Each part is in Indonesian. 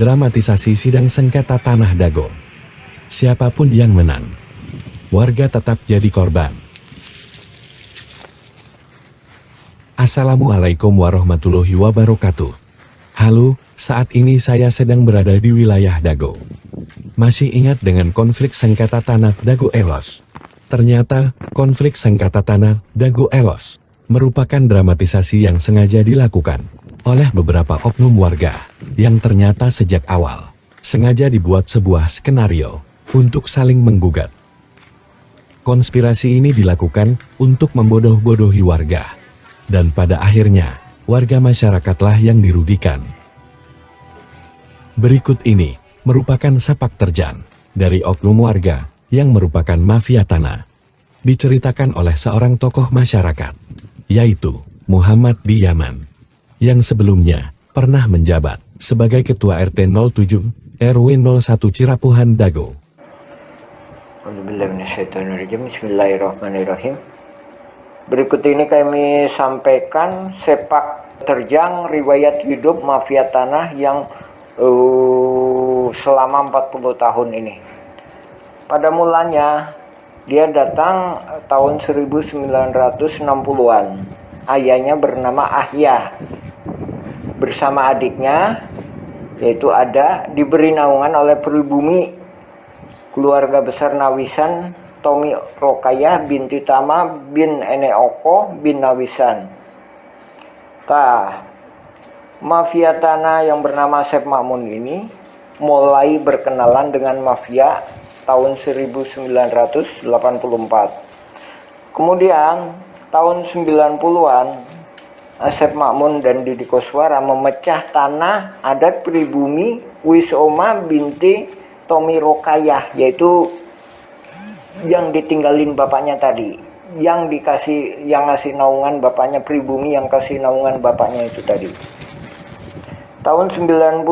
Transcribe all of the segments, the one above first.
Dramatisasi sidang sengketa tanah Dago. Siapapun yang menang, warga tetap jadi korban. Assalamualaikum warahmatullahi wabarakatuh. Halo, saat ini saya sedang berada di wilayah Dago. Masih ingat dengan konflik sengketa tanah Dago Elos? Ternyata, konflik sengketa tanah Dago Elos merupakan dramatisasi yang sengaja dilakukan oleh beberapa oknum warga yang ternyata sejak awal sengaja dibuat sebuah skenario untuk saling menggugat. Konspirasi ini dilakukan untuk membodoh-bodohi warga, dan pada akhirnya warga masyarakatlah yang dirugikan. Berikut ini merupakan sepak terjang dari oknum warga yang merupakan mafia tanah. Diceritakan oleh seorang tokoh masyarakat, yaitu Muhammad B. Yaman, yang sebelumnya pernah menjabat sebagai Ketua RT 07 RW 01 Cirapuhan Dago. Bismillahirrahmanirrahim. Berikut ini kami sampaikan sepak terjang riwayat hidup mafia tanah yang selama 40 tahun ini. Pada mulanya dia datang tahun 1960-an. Ayahnya bernama Ahya. Bersama adiknya, yaitu Ada, diberi naungan oleh pribumi keluarga besar Nawisan, Tomi Rokayah binti Tama bin Eneoko bin Nawisan. Mafia tanah yang bernama Asep Makmun ini mulai berkenalan dengan mafia tahun 1984. Kemudian tahun 90-an Asep Makmun dan Didi Koswara memecah tanah adat pribumi Wisoma binti Tomi Rokayah, yaitu yang ditinggalin bapaknya tadi, yang ngasih naungan bapaknya, pribumi yang kasih naungan bapaknya itu tadi. Tahun 92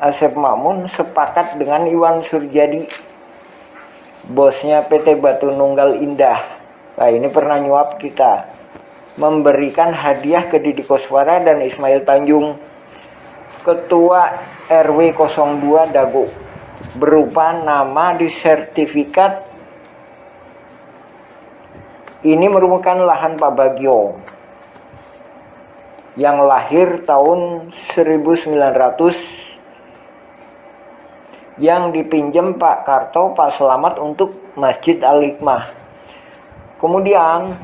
Asep Makmun sepakat dengan Iwan Surjadi, bosnya PT Batu Nunggal Indah. Nah, ini pernah nyuap kita, memberikan hadiah ke Didi Koswara dan Ismail Tanjung, Ketua RW 02 Dago, berupa nama di sertifikat. Ini merupakan lahan Pak Bagio yang lahir tahun 1900, yang dipinjam Pak Karto, Pak Selamat untuk Masjid Al-Hikmah. Kemudian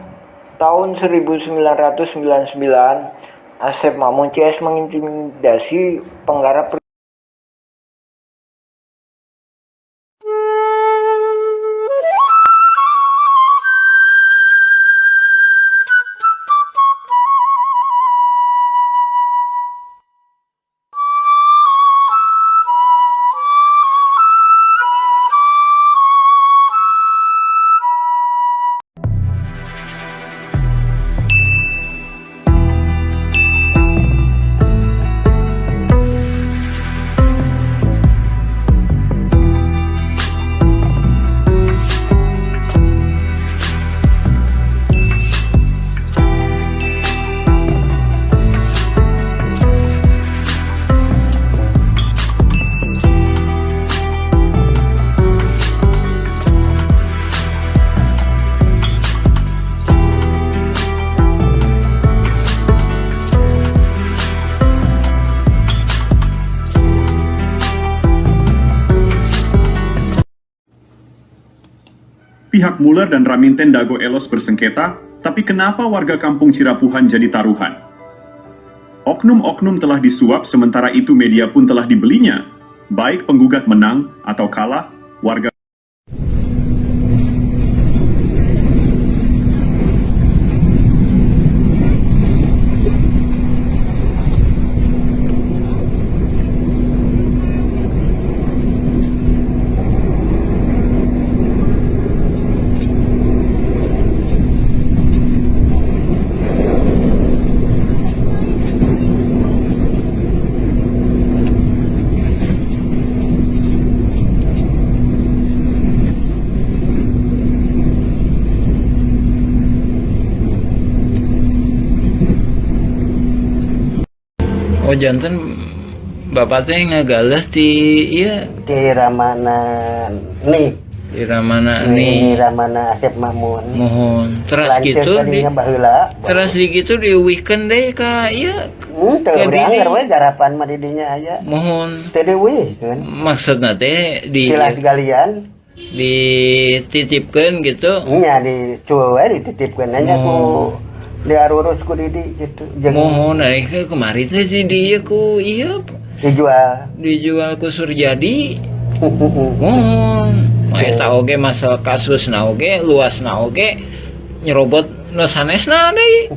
tahun 1999 Asep Makmun CS mengintimidasi penggarap Pihak Muller dan Raminten Dago Elos bersengketa, tapi kenapa warga kampung Cirapuhan jadi taruhan? Oknum-oknum telah disuap, sementara itu media pun telah dibelinya. Baik penggugat menang atau kalah, warga Oh, jantan Bapak teh ngagales di iya di Ramana nih di Ramana ini nih Ramana Asep Mamun mohon terus lanceuk gitu di tadinya baheula terus di gitu diuihkeun deui ka ieu teu ke udah didi. anggar we garapan mah di dinya aya mohon teu diuihkeun maksudna teh di tilas galian dititipkeun gitu nya di cueu we dititipkeun nya ku diarurus ku didi gitu jeung mohon ke kemari teh di dieu ku ieu dijual ku Suryadi mohon eta oge masalah kasusna oge luasna oge nyerobot nu sanesna deui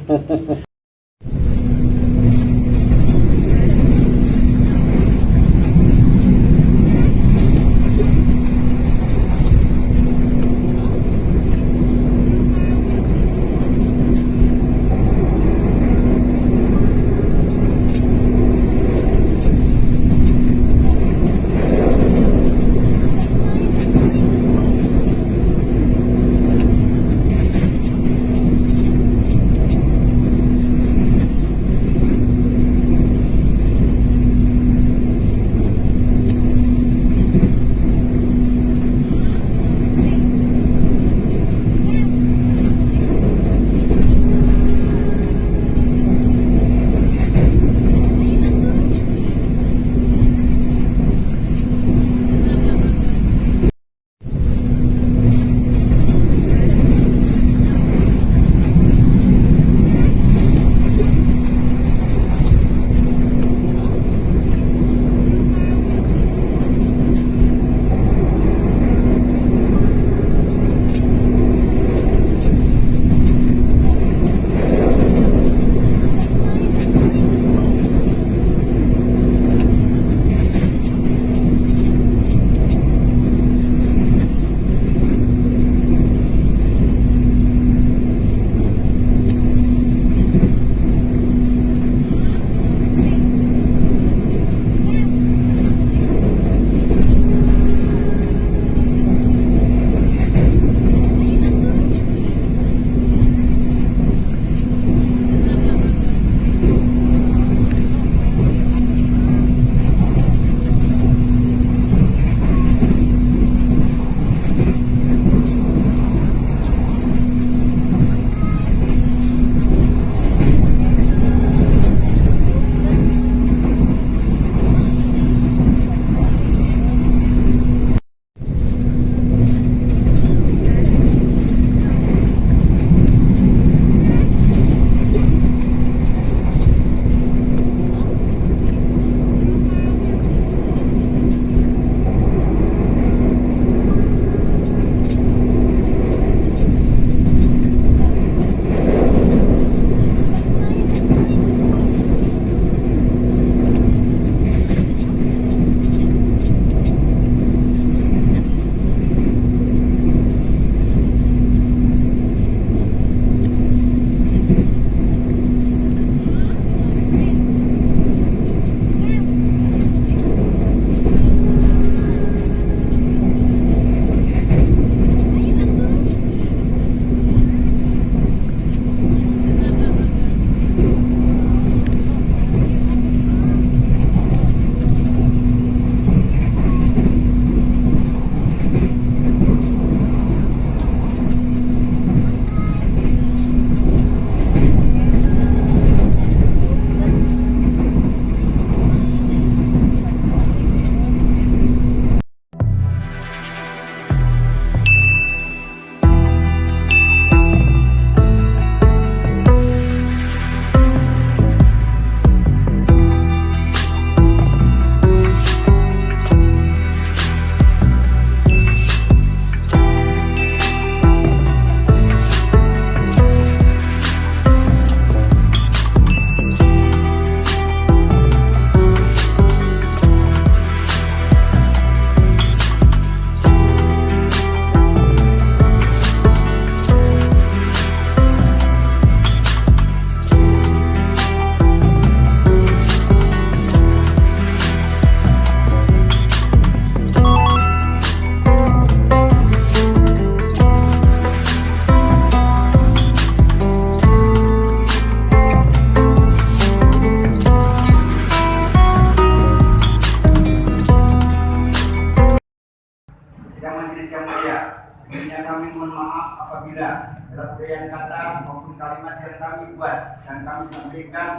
maupun kalimat yang kami buat dan kami sampaikan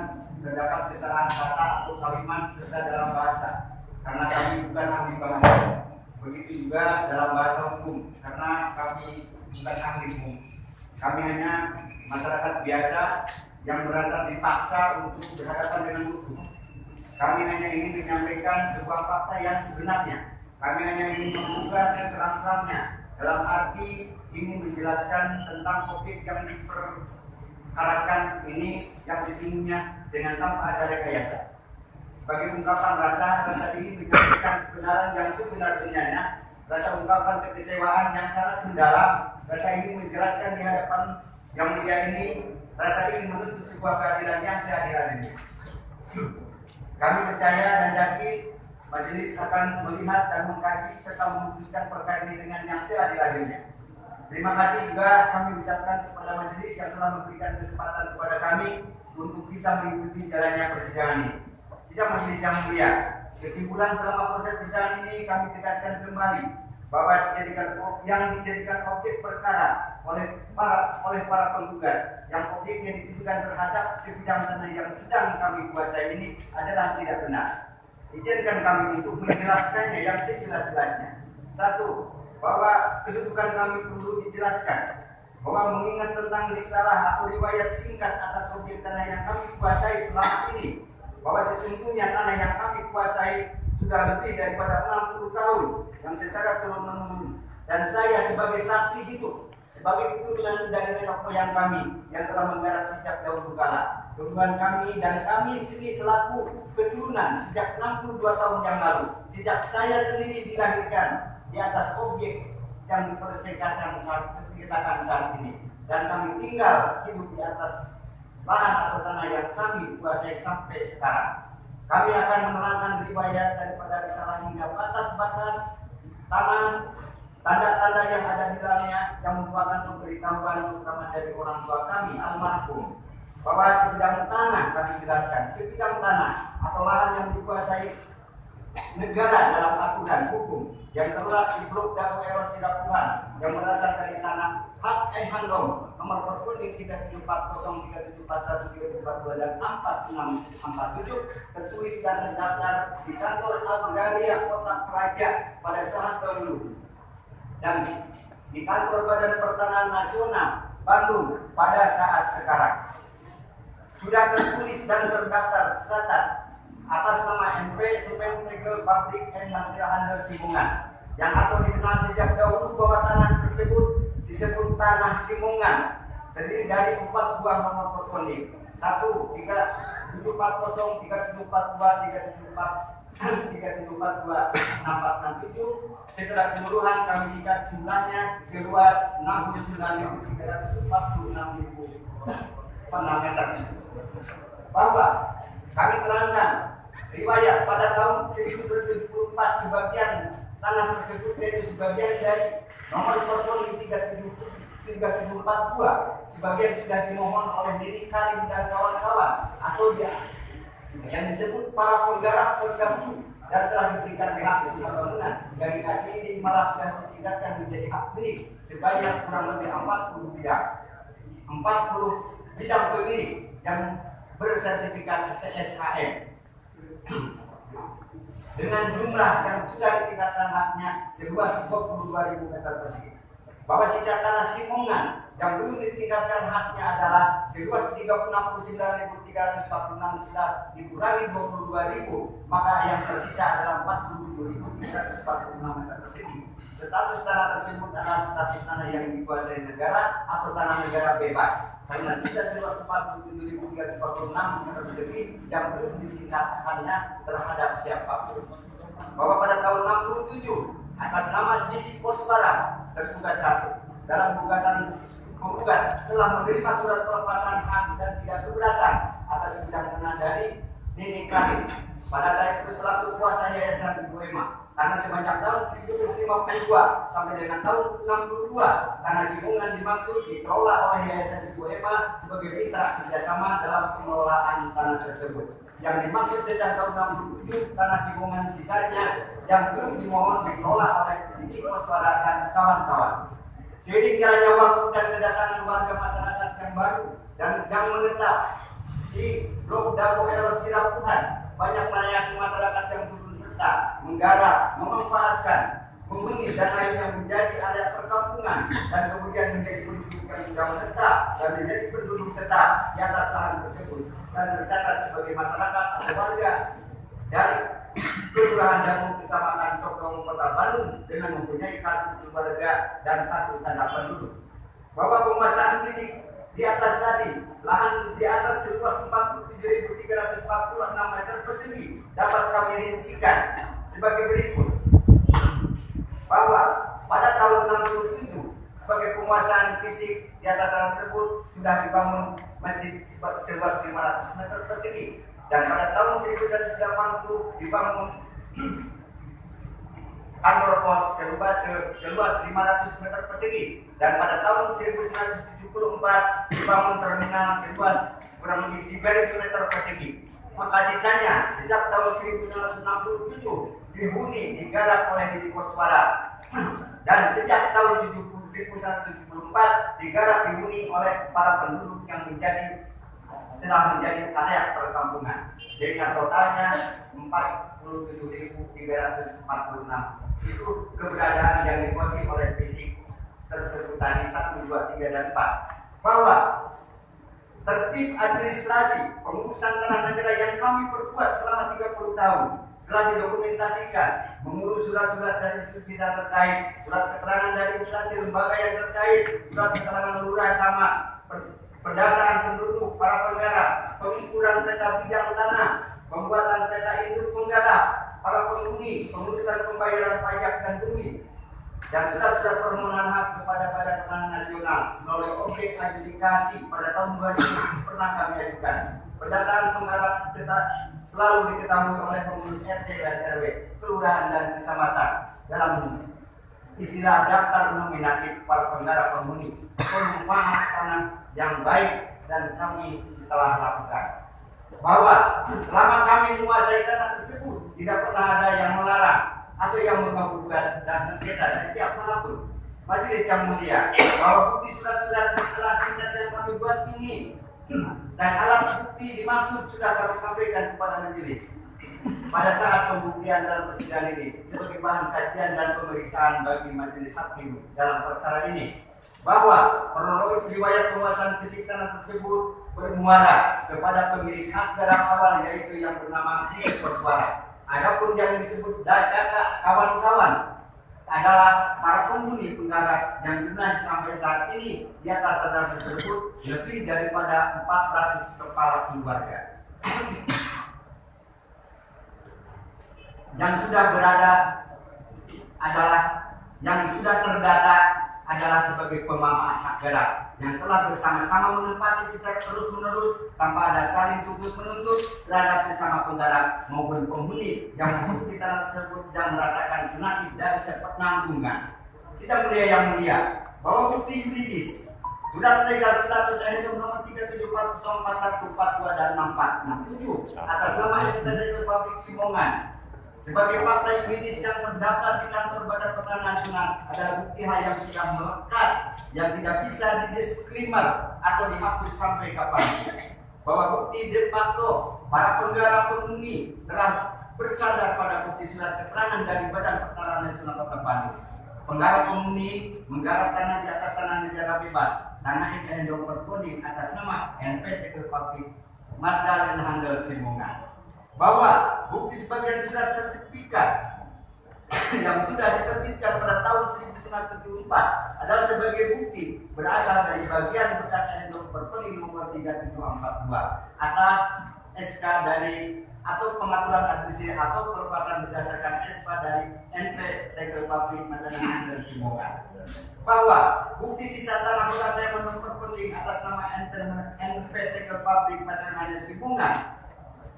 terdapat kesalahan kata atau kalimat serta dalam bahasa, karena kami bukan ahli bahasa. Begitu juga dalam bahasa hukum, karena kami bukan ahli hukum. Kami hanya masyarakat biasa yang merasa dipaksa untuk berhadapan dengan hukum. Kami hanya ingin menyampaikan sebuah fakta yang sebenarnya. Kami hanya ingin membuka seterang-terangnya, dalam arti ingin menjelaskan tentang topik yang diperkarakan ini yang sesungguhnya dengan tanpa ada rekayasa. Sebagai ungkapan rasa ingin menyampaikan kebenaran yang sebenarnya, rasa ungkapan kekecewaan yang sangat mendalam, rasa ingin menjelaskan di hadapan yang mulia ini, rasa ingin menuntut sebuah keadilan yang seadil-adilnya. Kami percaya dan yakin majelis akan melihat dan mengkaji serta memutuskan perkara ini dengan yang seadil-adilnya. Terima kasih juga kami ucapkan kepada majelis yang telah memberikan kesempatan kepada kami untuk bisa mengikuti jalannya persidangan ini. Tidak majelis yang mulia, kesimpulan selama proses persidangan ini kami tegaskan kembali bahwa yang dijadikan objek perkara oleh para penggugat, yang objeknya ditujukan terhadap sebidang tanah yang sedang kami kuasai ini adalah tidak benar. Izinkan kami untuk menjelaskannya yang sejelas-jelasnya. Satu, bahwa kedudukan kami perlu dijelaskan, bahwa mengingat tentang risalah atau riwayat singkat atas objek tanah yang kami kuasai selama ini, bahwa sesungguhnya tanah yang kami kuasai sudah lebih daripada 60 tahun yang secara turun-menurun, dan saya sebagai saksi hidup, sebagai keturunan dari nenek moyang kami yang telah menggarap sejak dahulu kala. Hubungan kami dan kami sendiri selaku keturunan sejak 62 tahun yang lalu, sejak saya sendiri dilahirkan di atas objek yang dipersengketakan saat ini, dan kami tinggal hidup di atas lahan atau tanah yang kami kuasai sampai sekarang. Kami akan menerangkan riwayat daripada risalah hingga batas-batas tanah, tanda-tanda yang ada di dalamnya yang merupakan pemberitahuan terutama dari orang tua kami almarhum, bahwa sebidang tanah kami jelaskan, sebidang tanah atau lahan yang dikuasai negara dalam aturan hukum yang terletak di Blok Dago Elos Cirapuhan yang berasal dari tanah hak Handong nomor perkuning 3740 3741 3742 dan 4647 tertulis dan terdaftar di kantor Agraria Kota Praja pada saat dahulu dan di kantor Badan Pertanahan Nasional Bandung pada saat sekarang. Sudah tertulis dan terdaftar catat atas nama MP Semen Tegel Public and Material Handler Simungan yang atau dikenal sejak dahulu bahwa tanah tersebut disebut tanah Simungan, terdiri dari 4 buah nomor perkonik 1, 3740, 3742, 3742, 6467. Secara keseluruhan kami singkat jumlahnya seluas 69.346.006 meter. Bahwa kami terangkan riwayat pada tahun 1974 sebagian tanah tersebut yaitu sebagian dari nomor perkonik 3742 sebagian sudah dimohon oleh Nini Karim dan kawan-kawan atau dia yang disebut para penggarap terdahulu dan telah diberikan hak usaha bangunan yang dikasih ini malah sudah ditingkatkan menjadi hak milik sebanyak kurang lebih 40 bidang 40 bidang pemilik yang bersertifikat CSHM dengan jumlah yang sudah ditingkatkan haknya seluas 22.000 meter persegi. Bahwa sisa tanah Simungan yang belum ditingkatkan haknya adalah seluas 39.346 setelah dikurangi 22.000, maka yang tersisa adalah 47.346 meter persegi. Status tanah tersebut adalah status tanah yang dikuasai negara atau tanah negara bebas, karena sisa seluas 47.346 meter persegi yang belum ditingkatkannya terhadap siapapun. Bahwa pada tahun 67 atas nama Didi Koswara tergugat 1 dalam gugatan penggugat telah menerima surat pelepasan hak dan tidak keberatan atas bidang tanah dari Nini Karim pada saat itu selaku kuasa Yayasan Ibu Ema, karena sepanjang tahun 1952 sampai dengan tahun 62 tanah Simungan dimaksud dikelola oleh Yayasan Ibu Ema sebagai mitra kerjasama dalam pengelolaan tanah tersebut. Yang dimaksud sejak tahun 67 tanah Simungan sisanya yang belum dimohon dikelola oleh Didi Koswara dan kawan-kawan. Seiring jalannya waktu dan kedatangan warga masyarakat yang baru dan yang menetap di Blok Dago Elos Cirapuhan, banyak melayani masyarakat yang turun serta menggarap, memanfaatkan, menghuni dan akhirnya menjadi area perkampungan dan kemudian menjadi penduduk yang sudah menetap dan menjadi penduduk tetap di atas lahan tersebut dan tercatat sebagai masyarakat atau warga dari Kelurahan Dago, Kecamatan Coklong, Kota Bandung dengan mempunyai kartu keluarga dan kartu tanda penduduk. Bahwa penguasaan fisik di atas tadi, lahan di atas seluas 47.346 meter persegi dapat kami rincikan sebagai berikut. Bahwa pada tahun 67 sebagai penguasaan fisik di atas tanah tersebut sudah dibangun masjid seluas 500 meter persegi, dan pada tahun 1980 dibangun kantor pos seluas 500 meter persegi, dan pada tahun 1974 dibangun terminal seluas kurang lebih 3.000 meter persegi. Maka sisanya sejak tahun 1967 dihuni digarap oleh Didi Koswara dan sejak tahun 1974 digarap dihuni oleh para penduduk yang setelah menjadi area perkampungan, sehingga totalnya 47.346. Itu keberadaan yang dikuasai oleh fisik tersebut tadi 1, 2, 3, dan 4. Bahwa tertib administrasi pengurusan tanah negara yang kami perbuat selama 30 tahun telah didokumentasikan, mengurus surat-surat dari institusi terkait, surat keterangan dari instansi lembaga yang terkait, surat keterangan lurah camat, pendataan penduduk, para penggarap, pengukuran peta bidang tanah, pembuatan peta induk penggarap, para penghuni, pengurusan pembayaran pajak dan bumi, dan surat-surat permohonan hak kepada Badan Pangan Nasional melalui objek adjudikasi pada tahun 2000 pernah kami ajukan. Berdasarkan penggarap selalu diketahui oleh pengurus RT dan RW, kelurahan dan kecamatan dalam istilah daftar nominatif para penggarap penghuni perumahan tanah yang baik, dan kami telah lakukan. Bahwa selama kami menguasai tanah tersebut tidak pernah ada yang melarang atau yang menggugat dan sengketa dari pihak manapun. Majelis yang mulia, bahwa bukti surat-surat masalah sengketa yang kami buat ini dan alat bukti dimaksud sudah kami sampaikan kepada majelis pada saat pembuktian dalam persidangan ini sebagai bahan kajian dan pemeriksaan bagi majelis hakim dalam perkara ini. Bahwa kronologis riwayat penguasaan fisik tanah tersebut bermuara kepada pemilik hak garap awal, yaitu yang bernama Didi Koswara. Adapun yang disebut kakak kawan-kawan adalah para penghuni penggarap yang jumlah sampai saat ini di atas tanah tersebut lebih daripada 400 kepala keluarga yang sudah berada adalah yang sudah terdata adalah sebagai pemaaf hak garap yang telah bersama-sama menempati secara terus-menerus tanpa ada saling tuntut-menuntut terhadap sesama penggarap maupun penghuni yang hidup di tanah tersebut dan merasakan senasib dari sepenanggungan. Kita mulia yang mulia, bahwa bukti yuridis surat legal status NU nomor 37404142 dan 6467 atas nama Entitas Publik Simongan sebagai fakta yuridis yang terdaftar di kantor Badan Pangan Nasional adalah bukti hal yang sudah melekat yang tidak bisa didiskrimer atau dihapus sampai kapan. Bahwa bukti de facto para penggarap penghuni telah bersandar pada bukti surat keterangan dari Badan Pangan Nasional Kota Bandung. Penggarap penghuni menggarap tanah di atas tanah negara bebas, tanah yang berkoding atas nama NPT Publik Magdalena Handel Simongan. Bahwa bukti sebagian surat sertifikat yang sudah diterbitkan pada tahun 1974 adalah sebagai bukti berasal dari bagian bekas NU Perpoli nomor 3742 atas SK dari atau pengaturan administrasi atau perluasan berdasarkan SK dari NP Legal Public Magdalena Handel Simongan. Bahwa bukti sisa tanah bekas saya nomor penting atas nama NP Legal Public Magdalena Handel Simongan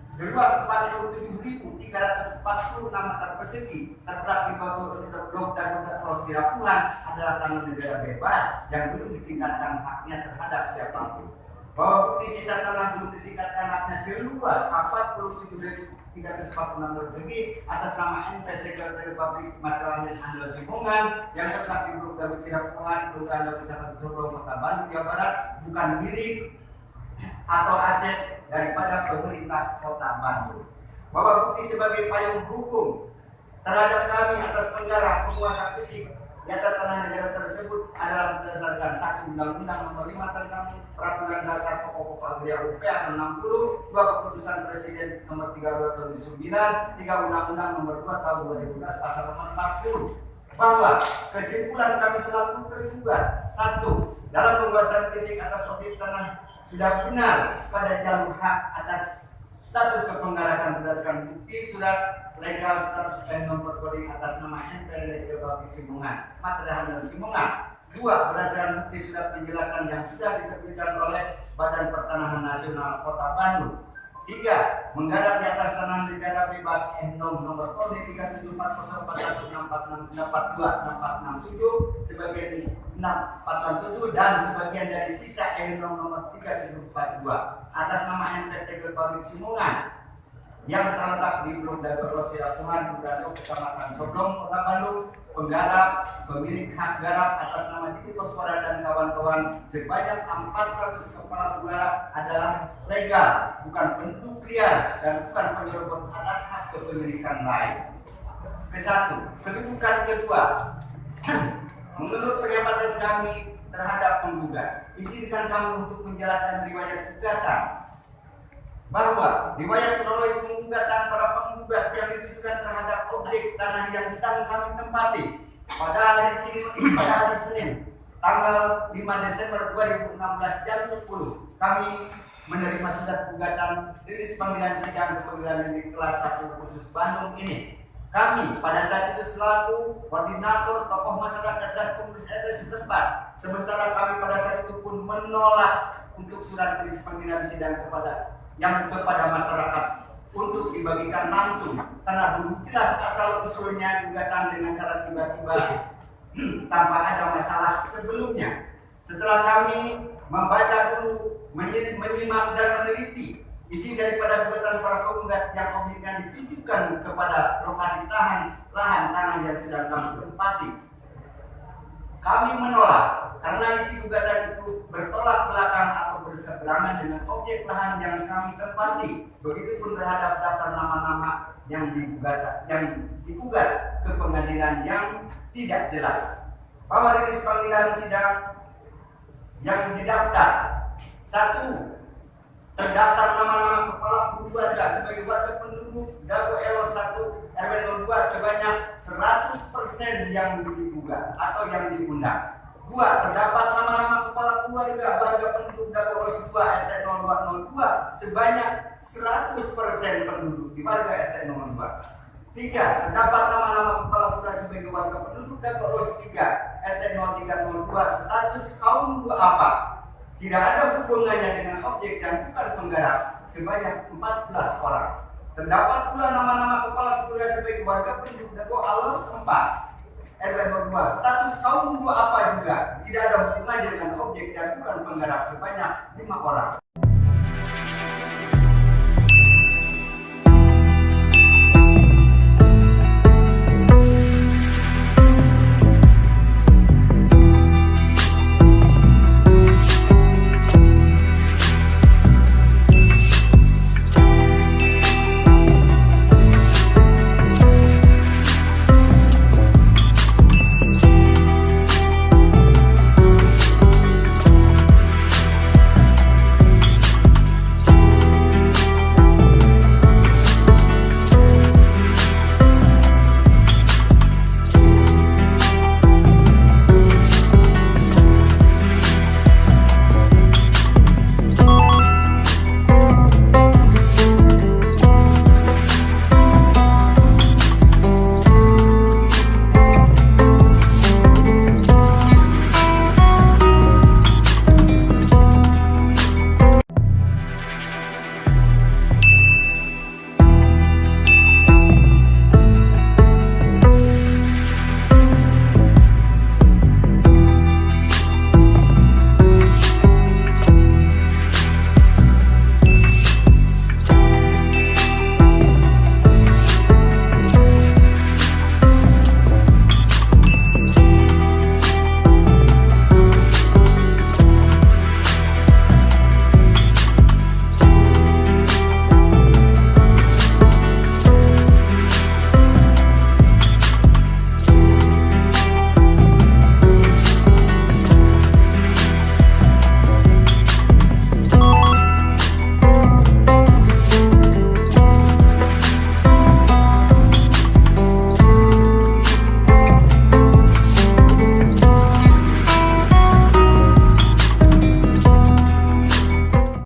seluas 47.346 meter persegi terdapat di bawah Blok Dago Elos Cirapuhan adalah tanah negara bebas yang belum ditingkatkan haknya terhadap siapapun. Bahwa bukti sisa tanah belum ditingkatkan haknya seluas 346 lebih atas nama NT Sekretariat Pabrik Material Handel Simongan yang terletak di Blok Dago Cirapungan, Kelurahan Dago Kecamatan Coblong, Kota Bandung, Jawa Barat, bukan milik atau aset daripada pemerintah Kota Bandung. Bahwa bukti sebagai payung hukum terhadap kami atas penggara penguasa fisik di atas tanah negara tersebut adalah berdasarkan 1 Undang-Undang Nomor 5 tentang Peraturan Dasar Pokok-Pokok Agraria UPA tahun 60, 2 Keputusan Presiden Nomor 32 tahun 2009, 3 Undang-Undang Nomor 2 tahun 2012 Pasal Nomor 40, bahwa kesimpulan kami selaku tergugat 1. Dalam penguasaan fisik atas objek tanah sudah benar pada jalur hak atas status kepenggarakan berdasarkan bukti surat legal status nomor coding atas nama NT Pabrik Simongan, Material Handel Simongan. 2. Berdasarkan bukti surat penjelasan yang sudah diterbitkan oleh Badan Pertanahan Nasional Kota Bandung. 3. Menggarap di atas tanah negara bebas nomor coding 3740446626467 sebagian 647 dan sebagian dari sisa nomor 3742 atas nama NT Pabrik Simongan yang terletak di Blok Dago Cirapungan, Kelurahan Kecamatan Coblong, Kota Bandung, penggarap, pemilik hak garap atas nama Didi Koswara dan kawan-kawan sebanyak 400 kepala udara adalah legal, bukan bentuk liar dan bukan penyerobot atas hak kepemilikan lain. Ke-1, kedudukan kedua. Menurut pengamatan kami terhadap penggugat, izinkan kami untuk menjelaskan riwayat gugatan bahwa riwayat kronologis penggugatan para penggugat yang ditujukan terhadap objek tanah yang sedang kami tempati pada hari Senin tanggal 5 Desember 2016 jam 10 kami menerima surat gugatan rilis panggilan sidang pengadilan negeri kelas 1 khusus Bandung ini. Kami pada saat itu selaku koordinator tokoh masyarakat dan pengurus RT setempat, sementara kami pada saat itu pun menolak untuk surat rilis panggilan sidang kepada masyarakat untuk dibagikan langsung karena belum jelas asal usulnya gugatan dengan cara tiba-tiba tanpa ada masalah sebelumnya. Setelah kami membaca dulu, menyimak dan meneliti isi daripada gugatan para penggugat yang objeknya ditujukan kepada lokasi lahan tanah yang sedang kami tempati, kami menolak karena isi gugatan itu bertolak belakang atau berseberangan dengan objek lahan yang kami tempati. Begitupun terhadap daftar nama-nama yang digugat ke pengadilan yang tidak jelas. Bahwa rilis panggilan sidang yang didaftar 1. Terdaftar nama-nama kepala keluarga sebagai warga penduduk Dago Elos 1 RW 02 sebanyak 100% yang digugat atau yang diundang. 2. Terdapat nama-nama kepala keluarga warga penduduk Dago Elos 2 RT 0202 sebanyak 100% penduduk di warga RT 02. 3. Terdapat nama-nama kepala keluarga sebagai warga penduduk Dago Elos 3 RT 0302 status kaum duafa. Tidak ada hubungannya dengan objek dan bukan penggarap sebanyak 14 orang. Terdapat pula nama-nama kepala keluarga sebagai warga penduduk Dago Elos 4 RW 02 status kaum duafa juga tidak ada hubungannya dengan objek dan bukan penggarap sebanyak 5 orang.